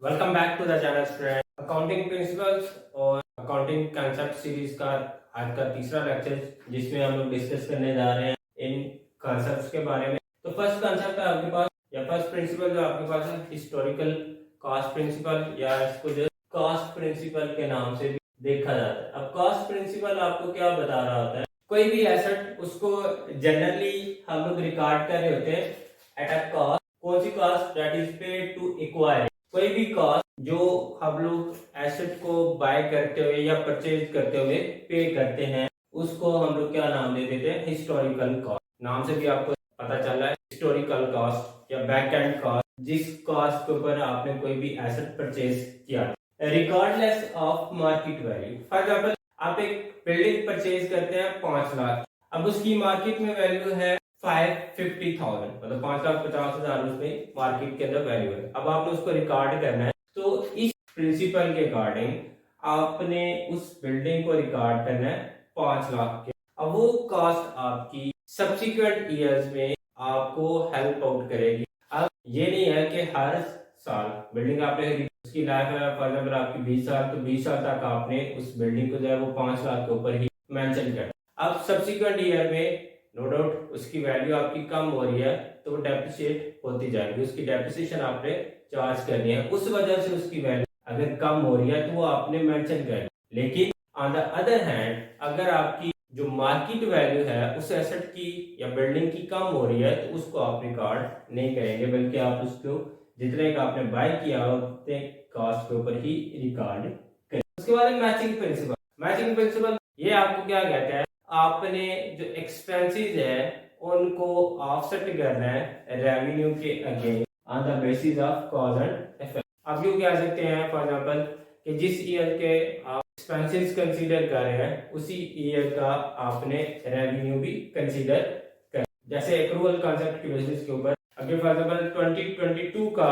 Welcome back to the channel student. Accounting principles और accounting concept series का आज का तीसरा लेक्चर, जिसमें हम लोग डिस्कस करने जा रहे हैं इन कॉन्सेप्ट्स के बारे में। तो फर्स्ट कॉन्सेप्ट है आपके पास, या फर्स्ट प्रिंसिपल जो आपके पास है, हिस्टोरिकल कॉस्ट प्रिंसिपल, या इसको जो कॉस्ट प्रिंसिपल के नाम से भी देखा जाता है। अब कॉस्ट प्रिंसिपल आपको क्या बता रहा होता है? कोई भी एसेट, उसको जनरली हम लोग रिकॉर्ड कर रहे होते हैं एट अ कॉस्ट। कौन सी cost? That is paid to acquire. कोई भी कॉस्ट जो हम लोग एसेट को बाय करते हुए या परचेज करते हुए पे करते हैं, उसको हम लोग क्या नाम दे देते हैं? Historical cost. नाम से भी आपको पता चल रहा है, हिस्टोरिकल कॉस्ट या बैक एंड कॉस्ट, जिस कॉस्ट के ऊपर आपने कोई भी एसेट परचेज किया regardless of market value. For example, आप एक बिल्डिंग परचेज करते हैं 5 लाख, अब उसकी मार्केट में वैल्यू है 550,000, मतलब 5,50,000 उसमें मार्केट के अंदर वैल्यू है। अब आपने उसको रिकॉर्ड करना है, तो इस प्रिंसिपल के अकॉर्डिंग आपने उस बिल्डिंग को रिकॉर्ड करना है 5 लाख के। अब वो कॉस्ट आपकी सब्सिक्वेंट ईयर्स में आपको हेल्प आउट करेगी। अब ये नहीं है कि हर साल बिल्डिंग आपने, उसकी लाइफ है फॉर एग्जाम्पल आपकी 20 साल, तो 20 साल तक आपने उस बिल्डिंग को जो है वो 5 लाख के ऊपर ही मेंशन कर। अब सब्सिक्वेंट ईयर में नो डाउट उसकी वैल्यू आपकी कम हो रही है, तो वो डेप्रिशिएट होती जाएगी, उसकी डेप्रिसिएशन आपने चार्ज करनी है। उस वजह से उसकी वैल्यू अगर कम हो रही है तो वो आपने मेंशन करनी। लेकिन ऑन द अदर हैंड, अगर आपकी जो मार्केट वैल्यू है उस एसेट की या बिल्डिंग की कम हो रही है, तो उसको आप रिकॉर्ड नहीं करेंगे, बल्कि आप उसको जितने का आपने बाय किया उतने कॉस्ट के ऊपर ही रिकॉर्ड करें। उसके बाद मैचिंग प्रिंसिपल। मैचिंग प्रिंसिपल ये आपको क्या कहता है? आपने जो एक्सपेंसेस है उनको ऑफसेट करना है रेवेन्यू के against on the basis of cause and effect. आप यूं कह सकते हैं फॉर एग्जांपल कि जिस ईयर के आप एक्सपेंसेस कंसीडर कर रहे हैं, उसी ईयर का आपने रेवेन्यू भी कंसीडर कर। जैसे एक्रूअल कॉन्सेप्ट की बेसिस के ऊपर, अगर फॉर एग्जांपल 2022 का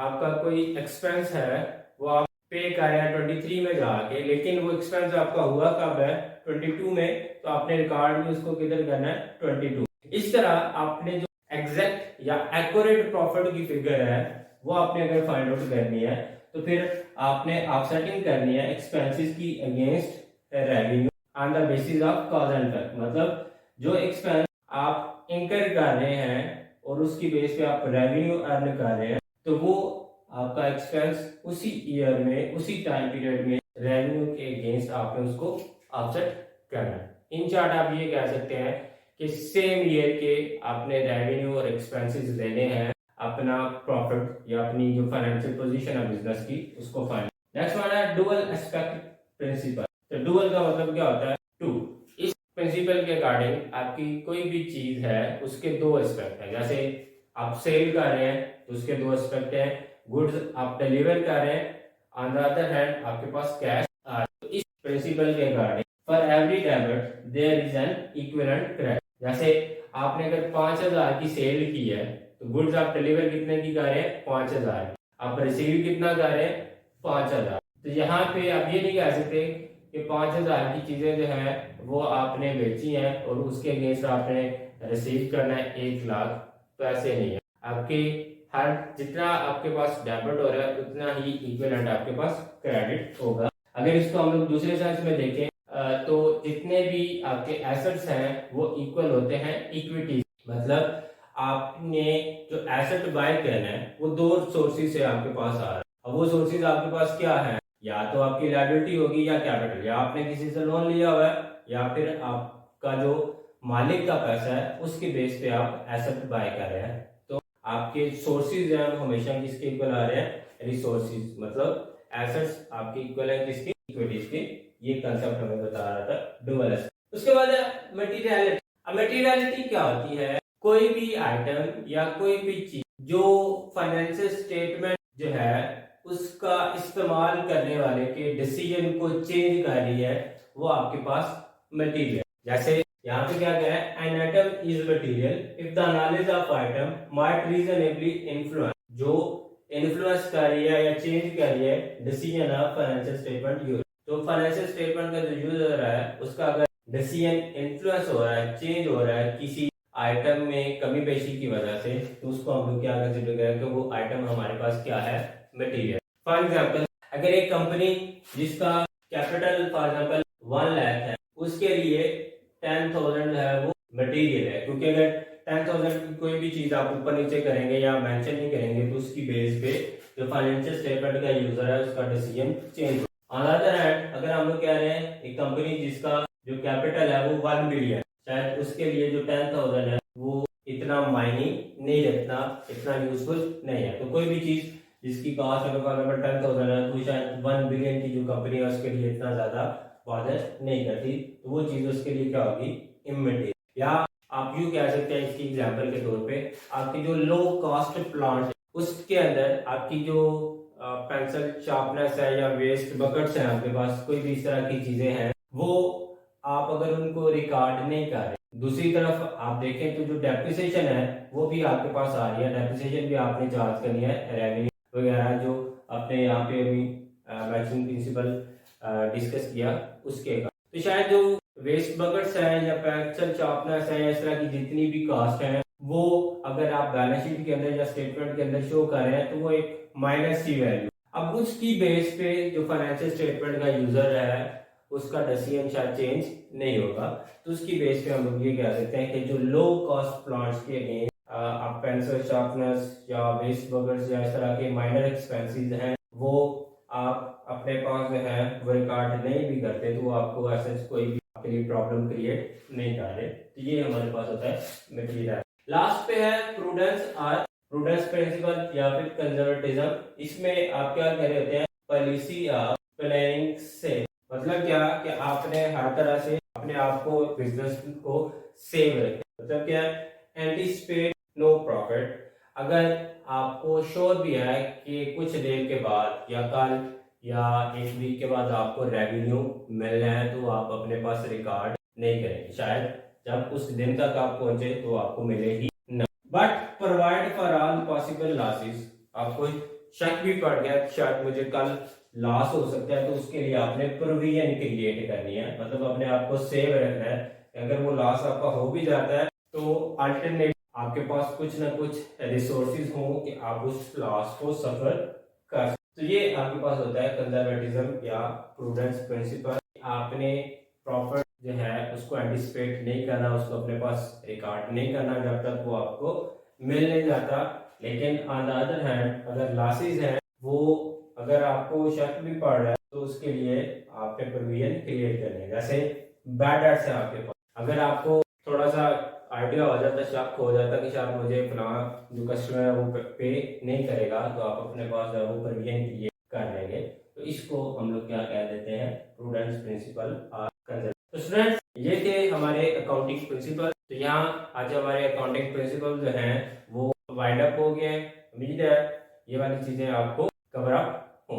आपका कोई एक्सपेंस है, वो आप पे कर रहे हैं 23 में जाके, लेकिन वो एक्सपेंस आपका हुआ कब है? 22 में, तो आपने रिकॉर्ड भी उसको किधर करना है? 22। इस तरह आपने जो एग्जैक्ट या एक्यूरेट प्रॉफिट की फिगर है वो आपने अगर फाइंड आउट करनी है, तो फिर आपने ऑफसेटिंग करनी है एक्सपेंसेस की against revenue on the basis of cause and effect. मतलब जो एक्सपेंस आप इंकर कर रहे हैं और उसकी बेस पे आप रेवेन्यू अर्न कर रहे हैं, तो वो आपका एक्सपेंस उसी ईयर में, उसी टाइम पीरियड में रेवेन्यू के अगेंस्ट आपने उसको ऑफसेट करना है। इन शॉर्ट आप ये कह सकते हैं कि सेम ईयर के आपने रेवेन्यू और एक्सपेंसेस लेने हैं, अपना प्रॉफिट या अपनी जो फाइनेंशियल पोजीशन है बिजनेस की, उसको फाइंड। नेक्स्ट वन है डुअल एस्पेक्ट प्रिंसिपल। तो डुअल का मतलब क्या होता है? टू। इस प्रिंसिपल के अकॉर्डिंग आपकी कोई भी चीज है उसके दो एस्पेक्ट है। जैसे आप सेल कर रहे हैं तो उसके दो एस्पेक्ट है, गुड्स आप डिलीवर कर रहे हैं, ऑन द अदर हैंड आपके पास कैश आ रहा है। तो इस प्रिंसिपल के according for every debit there is an equivalent credit. जैसे आपने अगर 5,000 की सेल की है, तो गुड्स आप डिलीवर कितने की कर रहे हैं? 5,000। आप रिसीव कितना कर रहे हैं? 5,000। तो यहाँ पे आप ये नहीं कह सकते कि 5,000 की चीजें जो है वो आपने बेची हैं और उसके अगेंस्ट आपने रिसीव करना है 1 लाख। तो ऐसे नहीं है, आपके हर जितना आपके पास डेबिट हो रहा है उतना ही इक्विवेलेंट आपके पास क्रेडिट होगा। अगर इसको हम लोग दूसरे सेंस में देखें, तो जितने भी आपके एसेट्स हैं वो इक्वल होते हैं इक्विटी। मतलब आपने जो एसेट बाय करना है वो दो सोर्सेज से आपके पास आ रहा है। अब वो सोर्सेज आपके पास क्या है? या तो आपकी लायबिलिटी होगी या कैपिटल, या आपने किसी से लोन लिया हुआ है, या फिर आपका जो मालिक का पैसा है उसके बेस पे आप एसेट बाय कर रहे हैं। तो आपके सोर्सेज हैं वो हमेशा किसके इक्वल आ रहे हैं? रिसोर्सेज, मतलब एसेट्स आपके इक्वल है किसके? इक्विटीज के। ये कंसेप्ट हमें बता रहा था डुअल एसेट। उसके बाद मटेरियलिटी। अब मटेरियलिटी क्या होती है? कोई भी आइटम या कोई भी चीज जो फाइनेंशियल स्टेटमेंट जो है उसका इस्तेमाल करने वाले के डिसीजन को चेंज कर रही है, वो आपके पास मटेरियल। जैसे यहाँ पे क्या कह है? An item is material if the knowledge of item might reasonably influence. जो इन्फ्लुएंस कर रही है या चेंज कर रही है decision of financial statement use. तो फाइनेंशियल स्टेटमेंट का जो यूज हो रहा है उसका अगर डिसीजन इन्फ्लुएंस हो रहा है, चेंज हो रहा है किसी आइटम में कमी पेशी की वजह से, तो उसको हम लोग क्या कंसीडर करें कि वो आइटम हमारे पास क्या है? मटेरियल। फॉर एग्जाम्पल अगर एक कंपनी जिसका कैपिटल फॉर एग्जाम्पल 1 लाख है, उसके लिए 10,000 है वो मटेरियल है, क्योंकि अगर 10,000 की कोई भी चीज आप ऊपर नीचे करेंगे या मेंशन नहीं करेंगे तो उसकी बेस पे जो फाइनेंशियल स्टेटमेंट का यूजर है उसका डिसीजन चेंज हो। ऑन अदर हैंड अगर हम लोग कह रहे हैं एक कंपनी जिसका जो कैपिटल है वो 1 बिलियन, शायद उसके लिए जो 10,000 है वो इतना मायने नहीं रखना, इतना यूजफुल नहीं है। तो कोई भी चीज जिसकी कॉस्ट अगर 10,000 है तो शायद 1 बिलियन की जो कंपनी है उसके लिए इतना ज्यादा बॉदर नहीं करती, तो वो चीज उसके लिए क्या होगी, इमटेरियल। या आप यूं कह सकते हैं इसकी एग्जांपल के तौर पे आपकी जो लो कॉस्ट प्लांट है उसके अंदर आपकी जो पेंसिल शार्पनेस है या वेस्ट बकेट्स हैं, आपके पास कोई भी इस तरह की चीजें हैं, वो आप अगर उनको रिकॉर्ड नहीं कर रहे, दूसरी तरफ आप देखें तो जो डेप्रिसिएशन है वो भी आपके पास आ रही है, डेप्रिसिएशन भी आपने चार्ज करनी है रेवेन्यू वगैरह जो आपने यहाँ पे अभी मैचिंग प्रिंसिपल डिस्कस किया उसके का। तो शायद जो वेस्ट बकेट्स हैं या पेंसिल शार्पनर्स हैं या इस तरह की जितनी भी कास्ट हैं वो अगर आप बैलेंस शीट के अंदर या स्टेटमेंट के अंदर शो कर रहे हैं तो वो एक माइनस की वैल्यू, अब उसकी बेस पे जो फाइनेंशियल स्टेटमेंट का यूजर है उसका डिसीजन शायद चेंज नहीं होगा। तो उसकी बेस पे हम लोग ये कह सकते हैं कि जो लो कॉस्ट प्लांट्स के अगेंस्ट आप पेंसिल शार्पनर्स या वेस्ट बकेट्स या इस तरह के माइनर एक्सपेंसेस हैं वो आप अपने पास जो है वो रिकॉर्ड नहीं भी करते तो वो आपको ऐसे कोई भी आपके लिए प्रॉब्लम क्रिएट नहीं कर रहे। तो ये हमारे पास होता है मटेरियल। लास्ट पे है प्रूडेंस प्रिंसिपल या फिर कंजर्वेटिज्म। इसमें आप क्या कह रहे होते हैं, पॉलिसी ऑफ प्लानिंग से मतलब क्या कि आपने हर तरह से अपने आप को बिजनेस को सेव रखें, मतलब क्या एंटीसिपेट नो प्रॉफिट। अगर आपको श्योर भी है कि कुछ देर के बाद या कल या एक वीक के बाद आपको रेवेन्यू मिल रहा है तो आप अपने पास रिकॉर्ड नहीं करेंगे, शायद जब उस दिन तक आप पहुंचे तो आपको मिले ही न। But provide for all possible losses, आपको शक भी पड़ गया शायद मुझे कल लॉस हो सकता है तो उसके लिए आपने प्रोविजन क्रिएट करनी है, मतलब अपने आप को सेव रखना है। अगर वो लॉस आपका हो भी जाता है तो अल्टरनेट आपके पास कुछ ना कुछ रिसोर्सेज हो कि आप उस लॉस को सफर कर। तो ये आपके पास होता है कंजर्वेटिज्म या प्रूडेंस प्रिंसिपल। आपने प्रॉफिट जो है उसको एंटिसिपेट नहीं करना, उसको अपने पास रिकॉर्ड नहीं करना जब तक वो आपको मिल नहीं जाता। लेकिन ऑन द अदर हैंड अगर लॉसेस हैं वो अगर आपको शक भी पड़ रहा है तो उसके लिए आपने प्रोविजन क्रिएट करने, जैसे बैड डेट्स है आपके पास, अगर आपको थोड़ा सा आइडिया हो जाता, शक हो जाता कि शायद मुझे फलाना जो कस्टमर है वो पे नहीं करेगा, तो आप अपने पास वो प्रोविजन क्रिएट कर लेंगे। तो इसको हम लोग क्या कह देते हैं, प्रूडेंस प्रिंसिपल और कंजर्वेटिज्म। तो स्टूडेंट्स ये थे हमारे अकाउंटिंग प्रिंसिपल। तो यहाँ आज हमारे अकाउंटिंग प्रिंसिपल जो हैं वो वाइंड अप हो गए। उम्मीद है ये वाली चीजें आपको